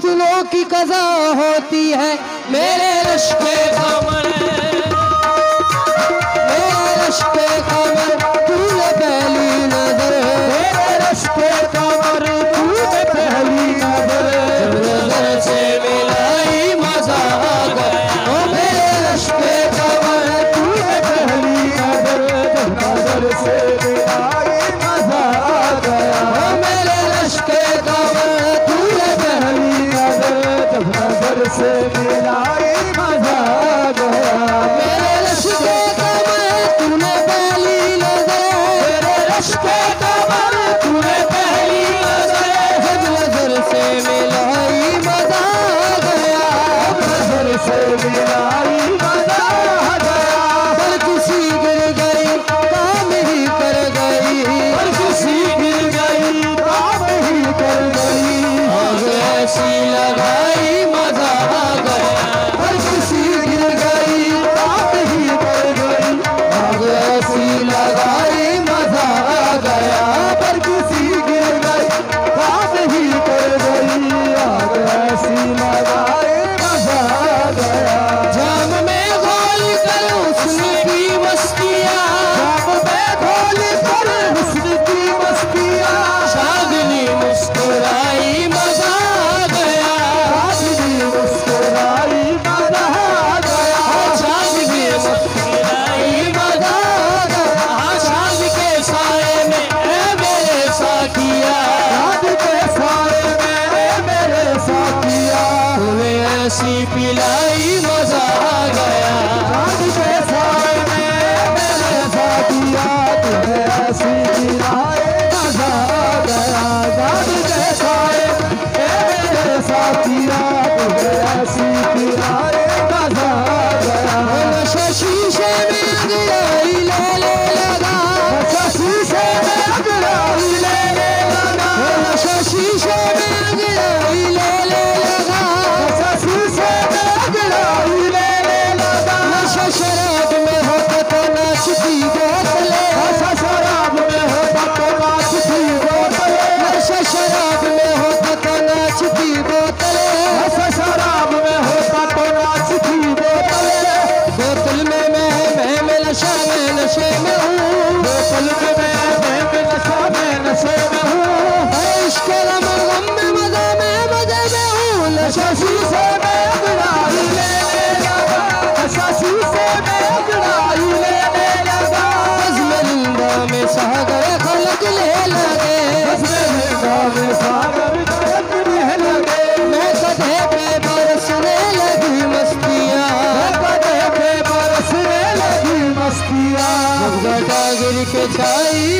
मंजिलों की कज़ा होती है। मेरे रश्के कमर, मेरे रश्के कमर तूने पहली नजर, मेरे रश्के कमर तूने पहली नजर, जब नजर से मिलाई मजा आ गया। ओ मेरे रश्के कमर तूने पहली नजर, जब नजर से मिलाई मजा आ गया। ओ मेरे रश्के कमर तूने पहली नजर, जब नजर से मिलाई मजा आ गया। मेरे रश्के कमर तूने पहली नजर, मेरे रश्के कमर तूने पहली नजर, जब नजर से मिलाई मजा आ गया। नजर से मिलाई मजा आ गया। पर किसी गिर गई काम ही कर गई, पर किसी गिर गई काम ही कर गई। आग ऐसी लगाई मजा आ गया। पर किसी गिर गई काम ही कर गई। आग ऐसी लगाई मजा आ गया। पर किसी गिर गई काम ही कर गई। आग ऐसी लगाई मजा आ गया। जाम में घोल कर हुस्न की मस्तियाँ, जाम में घोल कर हुस्न की मस्तियाँ, शादनी मुस्कुराई मजा आ गया। शादनी मुस्कुराई मजा आ गया। शादनी मुस्कुराई मजा आ गया। शाद के साए में ऐ मेरे साथिया, शाद के साए में ऐ मेरे साथिया, तूने ऐसी पिलाई मजा आ गया। शाद के साए में मेरे साथिया, तूने ऐसी पिलाई मजा आ गया। शाद के साए में मेरे साथिया, तूने ऐसी पिलाई मजा आ गया। नशा शीशे में अंगड़ाई लेने लगा, नशा शीशे में अंगड़ाई लेने लगा, नशा शीशे में अंगड़ाई लेने लगा, नशा शीशे में अंगड़ाई लेने लगा। नशा शराब में होता तो नाचती बोतले, नशा शराब में होता तो नाचती बोतले, नशा शराब में होता तो नाचती बोतले, नशा शराब में होता तो नाचती बोतले। बोतल में मैं नशा में नशे में हूँ, बोतल में नशा में नशे में हूँ। इश्क़ गम में मज़े में हूँ। नशा शीशे में अंगड़ाई लेने लगा, नशा शीशे में अंगड़ाई लेने लगा। बज़्म जिंदा में सागर खलकने लगे, बज़्म जिंदा में सागर खलकने लगे। मैं गधे पे बरसने लगी मस्तियाँ, मैं गधे पे बरसने लगी मस्तियाँ। जब घटा गिर के छाई